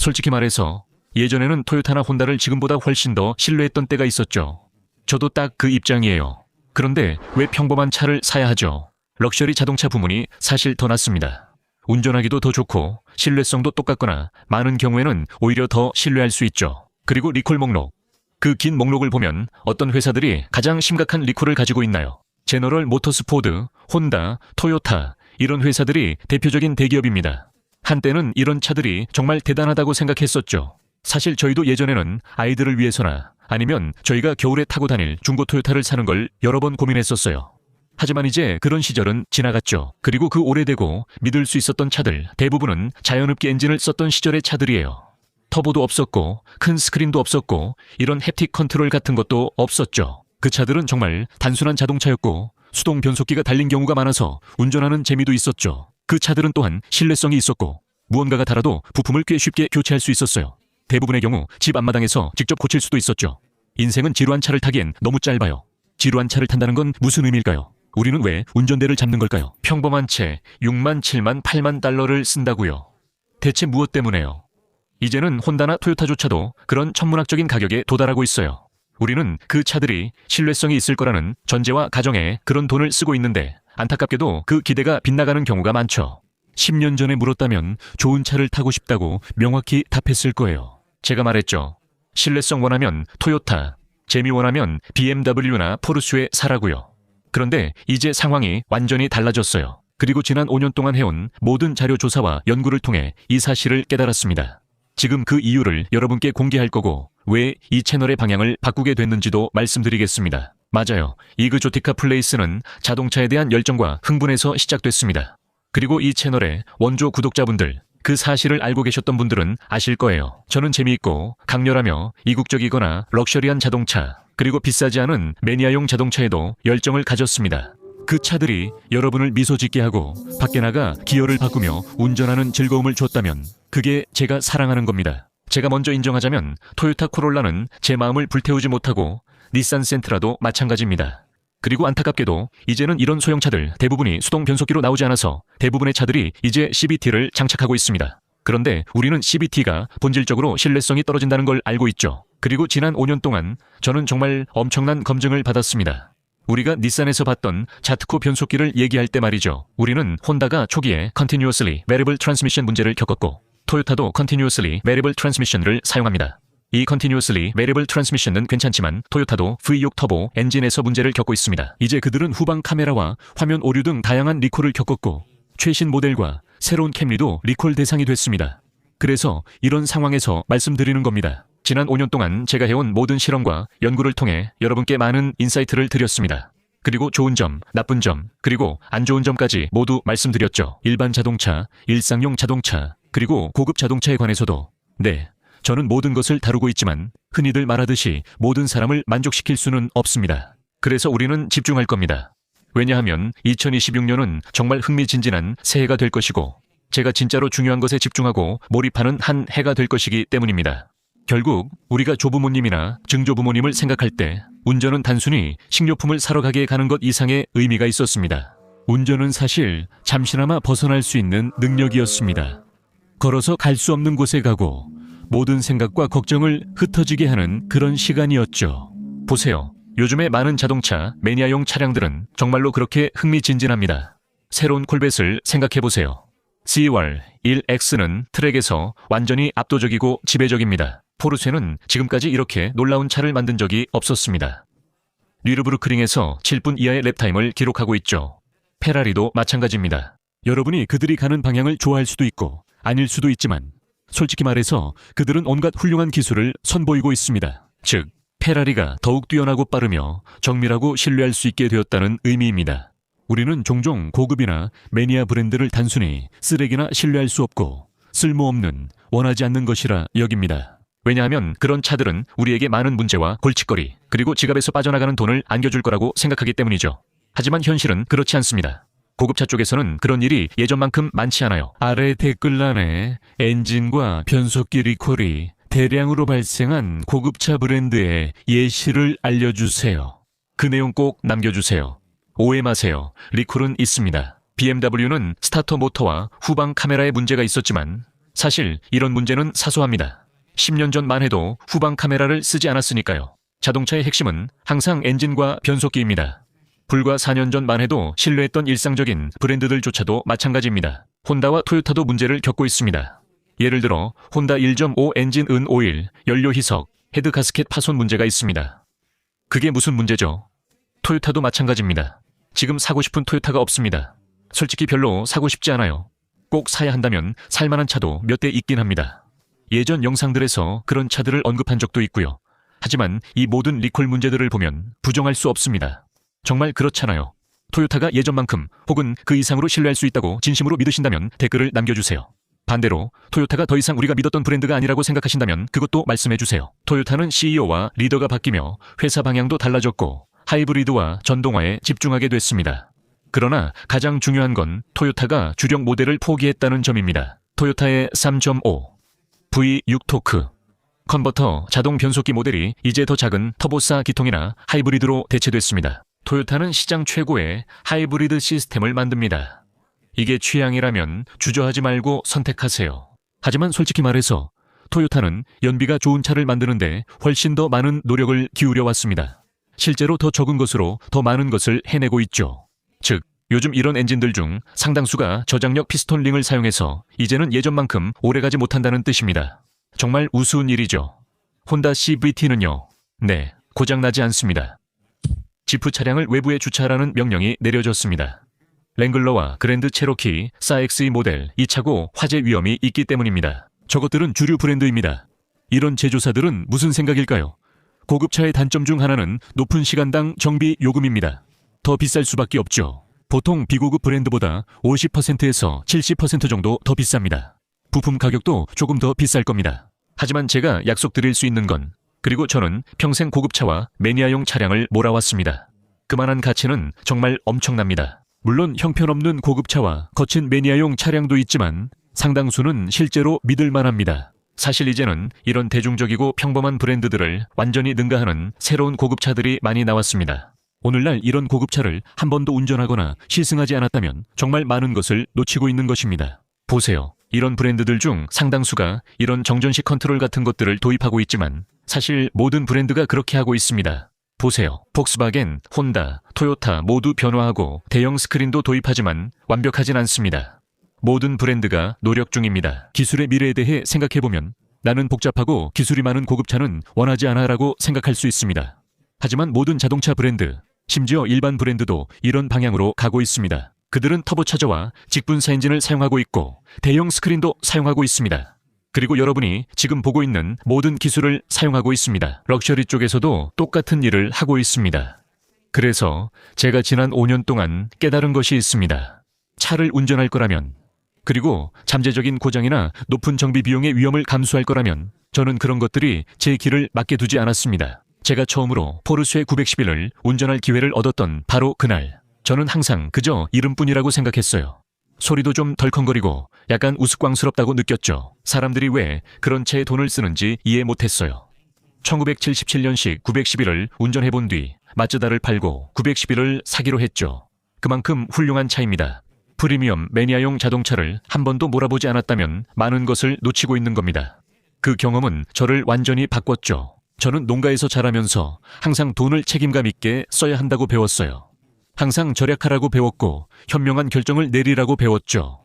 솔직히 말해서 예전에는 토요타나 혼다를 지금보다 훨씬 더 신뢰했던 때가 있었죠. 저도 딱 그 입장이에요. 그런데 왜 평범한 차를 사야 하죠? 럭셔리 자동차 부문이 사실 더 낫습니다. 운전하기도 더 좋고 신뢰성도 똑같거나 많은 경우에는 오히려 더 신뢰할 수 있죠. 그리고 리콜 목록. 그 긴 목록을 보면 어떤 회사들이 가장 심각한 리콜을 가지고 있나요? 제너럴 모터스포드, 혼다, 토요타 이런 회사들이 대표적인 대기업입니다. 한때는 이런 차들이 정말 대단하다고 생각했었죠. 사실 저희도 예전에는 아이들을 위해서나 아니면 저희가 겨울에 타고 다닐 중고 토요타를 사는 걸 여러 번 고민했었어요. 하지만 이제 그런 시절은 지나갔죠. 그리고 그 오래되고 믿을 수 있었던 차들 대부분은 자연흡기 엔진을 썼던 시절의 차들이에요. 터보도 없었고 큰 스크린도 없었고 이런 햅틱 컨트롤 같은 것도 없었죠. 그 차들은 정말 단순한 자동차였고 수동 변속기가 달린 경우가 많아서 운전하는 재미도 있었죠. 그 차들은 또한 신뢰성이 있었고 무언가가 닳아도 부품을 꽤 쉽게 교체할 수 있었어요. 대부분의 경우 집 앞마당에서 직접 고칠 수도 있었죠. 인생은 지루한 차를 타기엔 너무 짧아요. 지루한 차를 탄다는 건 무슨 의미일까요? 우리는 왜 운전대를 잡는 걸까요? 평범한 채 6만, 7만, 8만 달러를 쓴다고요. 대체 무엇 때문에요? 이제는 혼다나 토요타조차도 그런 천문학적인 가격에 도달하고 있어요. 우리는 그 차들이 신뢰성이 있을 거라는 전제와 가정에 그런 돈을 쓰고 있는데 안타깝게도 그 기대가 빗나가는 경우가 많죠. 10년 전에 물었다면 좋은 차를 타고 싶다고 명확히 답했을 거예요. 제가 말했죠. 신뢰성 원하면 토요타, 재미 원하면 BMW나 포르쉐 사라고요. 그런데 이제 상황이 완전히 달라졌어요. 그리고 지난 5년 동안 해온 모든 자료 조사와 연구를 통해 이 사실을 깨달았습니다. 지금 그 이유를 여러분께 공개할 거고 왜 이 채널의 방향을 바꾸게 됐는지도 말씀드리겠습니다. 맞아요. 이그조티카 플레이스는 자동차에 대한 열정과 흥분에서 시작됐습니다. 그리고 이 채널의 원조 구독자분들, 그 사실을 알고 계셨던 분들은 아실 거예요. 저는 재미있고 강렬하며 이국적이거나 럭셔리한 자동차, 그리고 비싸지 않은 매니아용 자동차에도 열정을 가졌습니다. 그 차들이 여러분을 미소 짓게 하고 밖에 나가 기어를 바꾸며 운전하는 즐거움을 줬다면 그게 제가 사랑하는 겁니다. 제가 먼저 인정하자면 토요타 코롤라는 제 마음을 불태우지 못하고 닛산 센트라도 마찬가지입니다. 그리고 안타깝게도 이제는 이런 소형차들 대부분이 수동 변속기로 나오지 않아서 대부분의 차들이 이제 CVT를 장착하고 있습니다. 그런데 우리는 CVT가 본질적으로 신뢰성이 떨어진다는 걸 알고 있죠. 그리고 지난 5년 동안 저는 정말 엄청난 검증을 받았습니다. 우리가 닛산에서 봤던 자트코 변속기를 얘기할 때 말이죠. 우리는 혼다가 초기에 Continuously Variable Transmission 문제를 겪었고 토요타도 Continuously Variable Transmission을 사용합니다. 이 Continuously Variable Transmission은 괜찮지만 토요타도 V6 터보 엔진에서 문제를 겪고 있습니다. 이제 그들은 후방 카메라와 화면 오류 등 다양한 리콜을 겪었고 최신 모델과 새로운 캠리도 리콜 대상이 됐습니다. 그래서 이런 상황에서 말씀드리는 겁니다. 지난 5년 동안 제가 해온 모든 실험과 연구를 통해 여러분께 많은 인사이트를 드렸습니다. 그리고 좋은 점, 나쁜 점, 그리고 안 좋은 점까지 모두 말씀드렸죠. 일반 자동차, 일상용 자동차, 그리고 고급 자동차에 관해서도. 네, 저는 모든 것을 다루고 있지만 흔히들 말하듯이 모든 사람을 만족시킬 수는 없습니다. 그래서 우리는 집중할 겁니다. 왜냐하면 2026년은 정말 흥미진진한 새해가 될 것이고 제가 진짜로 중요한 것에 집중하고 몰입하는 한 해가 될 것이기 때문입니다. 결국 우리가 조부모님이나 증조부모님을 생각할 때 운전은 단순히 식료품을 사러 가게 가는 것 이상의 의미가 있었습니다. 운전은 사실 잠시나마 벗어날 수 있는 능력이었습니다. 걸어서 갈 수 없는 곳에 가고 모든 생각과 걱정을 흩어지게 하는 그런 시간이었죠. 보세요. 요즘의 많은 자동차, 매니아용 차량들은 정말로 그렇게 흥미진진합니다. 새로운 콜벳을 생각해보세요. CR1X는 트랙에서 완전히 압도적이고 지배적입니다. 포르쉐는 지금까지 이렇게 놀라운 차를 만든 적이 없었습니다. 뉘르부르크링에서 7분 이하의 랩타임을 기록하고 있죠. 페라리도 마찬가지입니다. 여러분이 그들이 가는 방향을 좋아할 수도 있고 아닐 수도 있지만 솔직히 말해서 그들은 온갖 훌륭한 기술을 선보이고 있습니다. 즉, 페라리가 더욱 뛰어나고 빠르며 정밀하고 신뢰할 수 있게 되었다는 의미입니다. 우리는 종종 고급이나 매니아 브랜드를 단순히 쓰레기나 신뢰할 수 없고 쓸모없는, 원하지 않는 것이라 여깁니다. 왜냐하면 그런 차들은 우리에게 많은 문제와 골칫거리, 그리고 지갑에서 빠져나가는 돈을 안겨줄 거라고 생각하기 때문이죠. 하지만 현실은 그렇지 않습니다. 고급차 쪽에서는 그런 일이 예전만큼 많지 않아요. 아래 댓글란에 엔진과 변속기 리콜이 대량으로 발생한 고급차 브랜드의 예시를 알려주세요. 그 내용 꼭 남겨주세요. 오해 마세요. 리콜은 있습니다. BMW는 스타터 모터와 후방 카메라에 문제가 있었지만 사실 이런 문제는 사소합니다. 10년 전만 해도 후방 카메라를 쓰지 않았으니까요. 자동차의 핵심은 항상 엔진과 변속기입니다. 불과 4년 전만 해도 신뢰했던 일상적인 브랜드들조차도 마찬가지입니다. 혼다와 토요타도 문제를 겪고 있습니다. 예를 들어 혼다 1.5 엔진 은 오일, 연료 희석, 헤드 가스켓 파손 문제가 있습니다. 그게 무슨 문제죠? 토요타도 마찬가지입니다. 지금 사고 싶은 토요타가 없습니다. 솔직히 별로 사고 싶지 않아요. 꼭 사야 한다면 살만한 차도 몇 대 있긴 합니다. 예전 영상들에서 그런 차들을 언급한 적도 있고요. 하지만 이 모든 리콜 문제들을 보면 부정할 수 없습니다. 정말 그렇잖아요. 토요타가 예전만큼 혹은 그 이상으로 신뢰할 수 있다고 진심으로 믿으신다면 댓글을 남겨주세요. 반대로 토요타가 더 이상 우리가 믿었던 브랜드가 아니라고 생각하신다면 그것도 말씀해주세요. 토요타는 CEO와 리더가 바뀌며 회사 방향도 달라졌고 하이브리드와 전동화에 집중하게 됐습니다. 그러나 가장 중요한 건 토요타가 주력 모델을 포기했다는 점입니다. 토요타의 3.5, V6 토크, 컨버터 자동 변속기 모델이 이제 더 작은 터보사 기통이나 하이브리드로 대체됐습니다. 토요타는 시장 최고의 하이브리드 시스템을 만듭니다. 이게 취향이라면 주저하지 말고 선택하세요. 하지만 솔직히 말해서 토요타는 연비가 좋은 차를 만드는데 훨씬 더 많은 노력을 기울여 왔습니다. 실제로 더 적은 것으로 더 많은 것을 해내고 있죠. 즉, 요즘 이런 엔진들 중 상당수가 저장력 피스톤 링을 사용해서 이제는 예전만큼 오래가지 못한다는 뜻입니다. 정말 우스운 일이죠. 혼다 CVT는요. 네, 고장나지 않습니다. 지프 차량을 외부에 주차하라는 명령이 내려졌습니다. 랭글러와 그랜드 체로키, 사XE 모델 이 차고 화재 위험이 있기 때문입니다. 저것들은 주류 브랜드입니다. 이런 제조사들은 무슨 생각일까요? 고급차의 단점 중 하나는 높은 시간당 정비 요금입니다. 더 비쌀 수밖에 없죠. 보통 비고급 브랜드보다 50%에서 70% 정도 더 비쌉니다. 부품 가격도 조금 더 비쌀 겁니다. 하지만 제가 약속드릴 수 있는 건, 그리고 저는 평생 고급차와 매니아용 차량을 몰아왔습니다. 그만한 가치는 정말 엄청납니다. 물론 형편없는 고급차와 거친 매니아용 차량도 있지만 상당수는 실제로 믿을 만합니다. 사실 이제는 이런 대중적이고 평범한 브랜드들을 완전히 능가하는 새로운 고급차들이 많이 나왔습니다. 오늘날 이런 고급차를 한 번도 운전하거나 시승하지 않았다면 정말 많은 것을 놓치고 있는 것입니다. 보세요. 이런 브랜드들 중 상당수가 이런 정전식 컨트롤 같은 것들을 도입하고 있지만 사실 모든 브랜드가 그렇게 하고 있습니다. 보세요. 폭스바겐, 혼다, 토요타 모두 변화하고 대형 스크린도 도입하지만 완벽하진 않습니다. 모든 브랜드가 노력 중입니다. 기술의 미래에 대해 생각해보면 나는 복잡하고 기술이 많은 고급차는 원하지 않아라고 생각할 수 있습니다. 하지만 모든 자동차 브랜드, 심지어 일반 브랜드도 이런 방향으로 가고 있습니다. 그들은 터보차저와 직분사 엔진을 사용하고 있고 대형 스크린도 사용하고 있습니다. 그리고 여러분이 지금 보고 있는 모든 기술을 사용하고 있습니다. 럭셔리 쪽에서도 똑같은 일을 하고 있습니다. 그래서 제가 지난 5년 동안 깨달은 것이 있습니다. 차를 운전할 거라면, 그리고 잠재적인 고장이나 높은 정비 비용의 위험을 감수할 거라면 저는 그런 것들이 제 길을 막게 두지 않았습니다. 제가 처음으로 포르쉐 911을 운전할 기회를 얻었던 바로 그날, 저는 항상 그저 이름뿐이라고 생각했어요. 소리도 좀 덜컹거리고 약간 우스꽝스럽다고 느꼈죠. 사람들이 왜 그런 차에 돈을 쓰는지 이해 못했어요. 1977년식 911을 운전해본 뒤 마츠다를 팔고 911을 사기로 했죠. 그만큼 훌륭한 차입니다. 프리미엄 매니아용 자동차를 한 번도 몰아보지 않았다면 많은 것을 놓치고 있는 겁니다. 그 경험은 저를 완전히 바꿨죠. 저는 농가에서 자라면서 항상 돈을 책임감 있게 써야 한다고 배웠어요. 항상 절약하라고 배웠고 현명한 결정을 내리라고 배웠죠.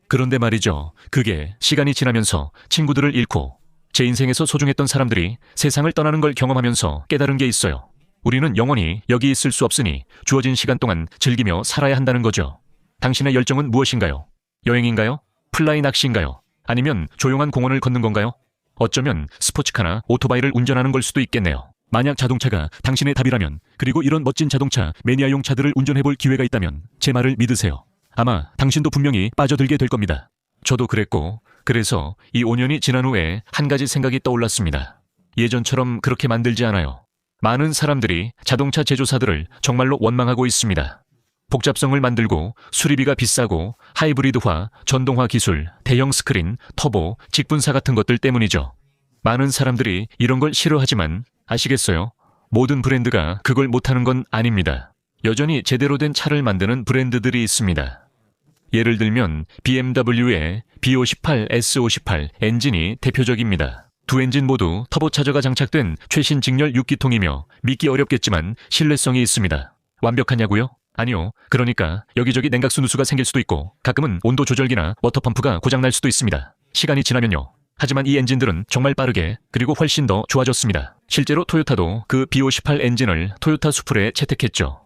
그런데 말이죠. 그게 시간이 지나면서 친구들을 잃고 제 인생에서 소중했던 사람들이 세상을 떠나는 걸 경험하면서 깨달은 게 있어요. 우리는 영원히 여기 있을 수 없으니 주어진 시간 동안 즐기며 살아야 한다는 거죠. 당신의 열정은 무엇인가요? 여행인가요? 플라이 낚시인가요? 아니면 조용한 공원을 걷는 건가요? 어쩌면 스포츠카나 오토바이를 운전하는 걸 수도 있겠네요. 만약 자동차가 당신의 답이라면, 그리고 이런 멋진 자동차, 매니아용 차들을 운전해볼 기회가 있다면 제 말을 믿으세요. 아마 당신도 분명히 빠져들게 될 겁니다. 저도 그랬고, 그래서 이 5년이 지난 후에 한 가지 생각이 떠올랐습니다. 예전처럼 그렇게 만들지 않아요. 많은 사람들이 자동차 제조사들을 정말로 원망하고 있습니다. 복잡성을 만들고 수리비가 비싸고 하이브리드화, 전동화 기술, 대형 스크린, 터보, 직분사 같은 것들 때문이죠. 많은 사람들이 이런 걸 싫어하지만 아시겠어요? 모든 브랜드가 그걸 못하는 건 아닙니다. 여전히 제대로 된 차를 만드는 브랜드들이 있습니다. 예를 들면 BMW의 B58, S58 엔진이 대표적입니다. 두 엔진 모두 터보차저가 장착된 최신 직렬 6기통이며 믿기 어렵겠지만 신뢰성이 있습니다. 완벽하냐고요? 아니요. 그러니까 여기저기 냉각수 누수가 생길 수도 있고 가끔은 온도 조절기나 워터펌프가 고장날 수도 있습니다. 시간이 지나면요. 하지만 이 엔진들은 정말 빠르게 그리고 훨씬 더 좋아졌습니다. 실제로 토요타도 그 B58 엔진을 토요타 수프레에 채택했죠.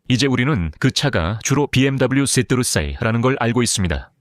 이제 우리는 그 차가 주로 BMW 세트루사이라는 걸 알고 있습니다.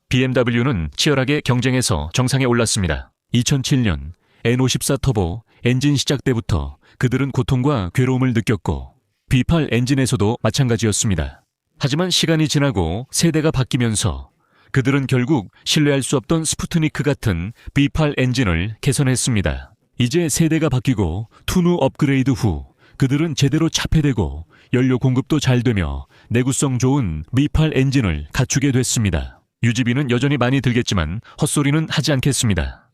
BMW는 치열하게 경쟁해서 정상에 올랐습니다. 2007년 N54 터보 엔진 시작 때부터 그들은 고통과 괴로움을 느꼈고 B8 엔진에서도 마찬가지였습니다. 하지만 시간이 지나고 세대가 바뀌면서 그들은 결국 신뢰할 수 없던 스푸트니크 같은 B8 엔진을 개선했습니다. 이제 세대가 바뀌고 투누 업그레이드 후 그들은 제대로 차폐되고 연료 공급도 잘 되며 내구성 좋은 B8 엔진을 갖추게 됐습니다. 유지비는 여전히 많이 들겠지만 헛소리는 하지 않겠습니다.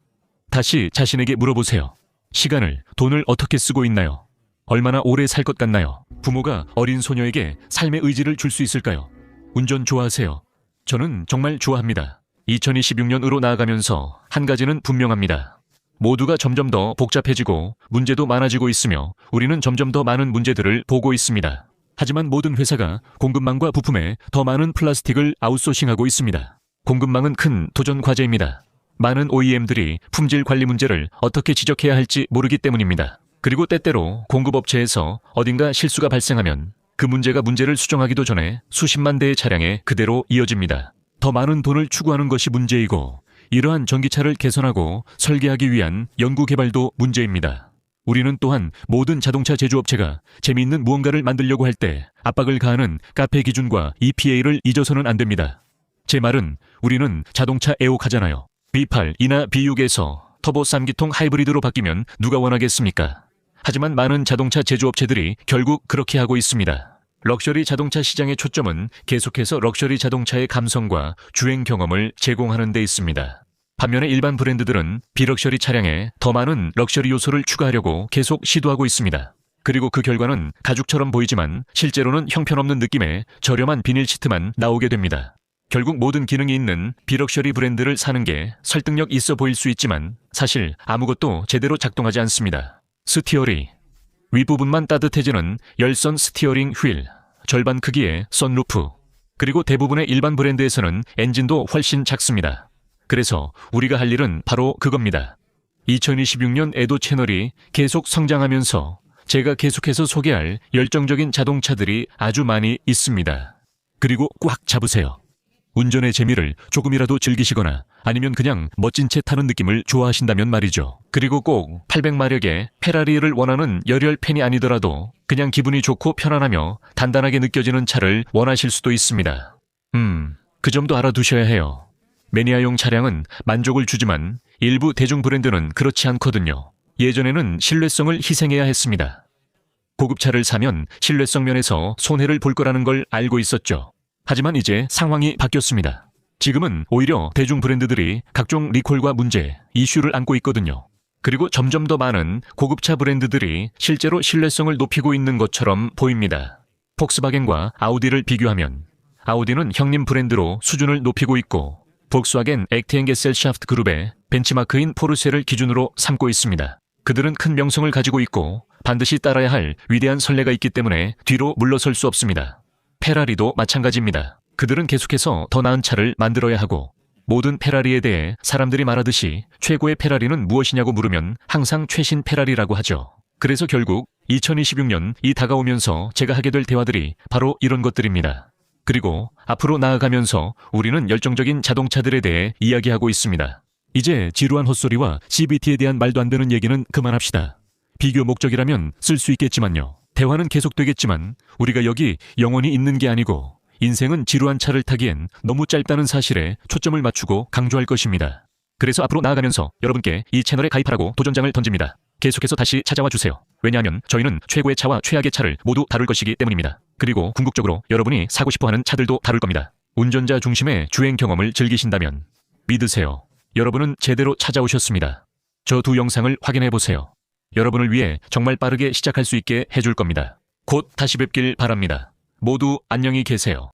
다시 자신에게 물어보세요. 시간을, 돈을 어떻게 쓰고 있나요? 얼마나 오래 살 것 같나요? 부모가 어린 소녀에게 삶의 의지를 줄 수 있을까요? 운전 좋아하세요? 저는 정말 좋아합니다. 2026년으로 나아가면서 한 가지는 분명합니다. 모두가 점점 더 복잡해지고 문제도 많아지고 있으며 우리는 점점 더 많은 문제들을 보고 있습니다. 하지만 모든 회사가 공급망과 부품에 더 많은 플라스틱을 아웃소싱하고 있습니다. 공급망은 큰 도전 과제입니다. 많은 OEM들이 품질 관리 문제를 어떻게 지적해야 할지 모르기 때문입니다. 그리고 때때로 공급업체에서 어딘가 실수가 발생하면 그 문제가 문제를 수정하기도 전에 수십만 대의 차량에 그대로 이어집니다. 더 많은 돈을 추구하는 것이 문제이고 이러한 전기차를 개선하고 설계하기 위한 연구개발도 문제입니다. 우리는 또한 모든 자동차 제조업체가 재미있는 무언가를 만들려고 할 때 압박을 가하는 카페 기준과 EPA를 잊어서는 안 됩니다. 제 말은 우리는 자동차 애호가잖아요. B8이나 B6에서 터보 3기통 하이브리드로 바뀌면 누가 원하겠습니까? 하지만 많은 자동차 제조업체들이 결국 그렇게 하고 있습니다. 럭셔리 자동차 시장의 초점은 계속해서 럭셔리 자동차의 감성과 주행 경험을 제공하는 데 있습니다. 반면에 일반 브랜드들은 비럭셔리 차량에 더 많은 럭셔리 요소를 추가하려고 계속 시도하고 있습니다. 그리고 그 결과는 가죽처럼 보이지만 실제로는 형편없는 느낌의 저렴한 비닐 시트만 나오게 됩니다. 결국 모든 기능이 있는 비럭셔리 브랜드를 사는 게 설득력 있어 보일 수 있지만 사실 아무것도 제대로 작동하지 않습니다. 스티어링, 윗부분만 따뜻해지는 열선 스티어링 휠, 절반 크기의 선루프, 그리고 대부분의 일반 브랜드에서는 엔진도 훨씬 작습니다. 그래서 우리가 할 일은 바로 그겁니다. 2026년 에도 채널이 계속 성장하면서 제가 계속해서 소개할 열정적인 자동차들이 아주 많이 있습니다. 그리고 꽉 잡으세요. 운전의 재미를 조금이라도 즐기시거나 아니면 그냥 멋진 채 타는 느낌을 좋아하신다면 말이죠. 그리고 꼭 800마력의 페라리를 원하는 열혈 팬이 아니더라도 그냥 기분이 좋고 편안하며 단단하게 느껴지는 차를 원하실 수도 있습니다. 그 점도 알아두셔야 해요. 매니아용 차량은 만족을 주지만 일부 대중 브랜드는 그렇지 않거든요. 예전에는 신뢰성을 희생해야 했습니다. 고급차를 사면 신뢰성 면에서 손해를 볼 거라는 걸 알고 있었죠. 하지만 이제 상황이 바뀌었습니다. 지금은 오히려 대중 브랜드들이 각종 리콜과 문제, 이슈를 안고 있거든요. 그리고 점점 더 많은 고급차 브랜드들이 실제로 신뢰성을 높이고 있는 것처럼 보입니다. 폭스바겐과 아우디를 비교하면 아우디는 형님 브랜드로 수준을 높이고 있고 볼kswagen 액티엔게셀샤프트 그룹의 벤치마크인 포르쉐를 기준으로 삼고 있습니다. 그들은 큰 명성을 가지고 있고 반드시 따라야 할 위대한 선례가 있기 때문에 뒤로 물러설 수 없습니다. 페라리도 마찬가지입니다. 그들은 계속해서 더 나은 차를 만들어야 하고 모든 페라리에 대해 사람들이 말하듯이 최고의 페라리는 무엇이냐고 물으면 항상 최신 페라리라고 하죠. 그래서 결국 2026년이 다가오면서 제가 하게 될 대화들이 바로 이런 것들입니다. 그리고 앞으로 나아가면서 우리는 열정적인 자동차들에 대해 이야기하고 있습니다. 이제 지루한 헛소리와 CVT에 대한 말도 안 되는 얘기는 그만합시다. 비교 목적이라면 쓸 수 있겠지만요. 대화는 계속되겠지만 우리가 여기 영원히 있는 게 아니고 인생은 지루한 차를 타기엔 너무 짧다는 사실에 초점을 맞추고 강조할 것입니다. 그래서 앞으로 나아가면서 여러분께 이 채널에 가입하라고 도전장을 던집니다. 계속해서 다시 찾아와 주세요. 왜냐하면 저희는 최고의 차와 최악의 차를 모두 다룰 것이기 때문입니다. 그리고 궁극적으로 여러분이 사고 싶어하는 차들도 다룰 겁니다. 운전자 중심의 주행 경험을 즐기신다면 믿으세요. 여러분은 제대로 찾아오셨습니다. 저 두 영상을 확인해 보세요. 여러분을 위해 정말 빠르게 시작할 수 있게 해줄 겁니다. 곧 다시 뵙길 바랍니다. 모두 안녕히 계세요.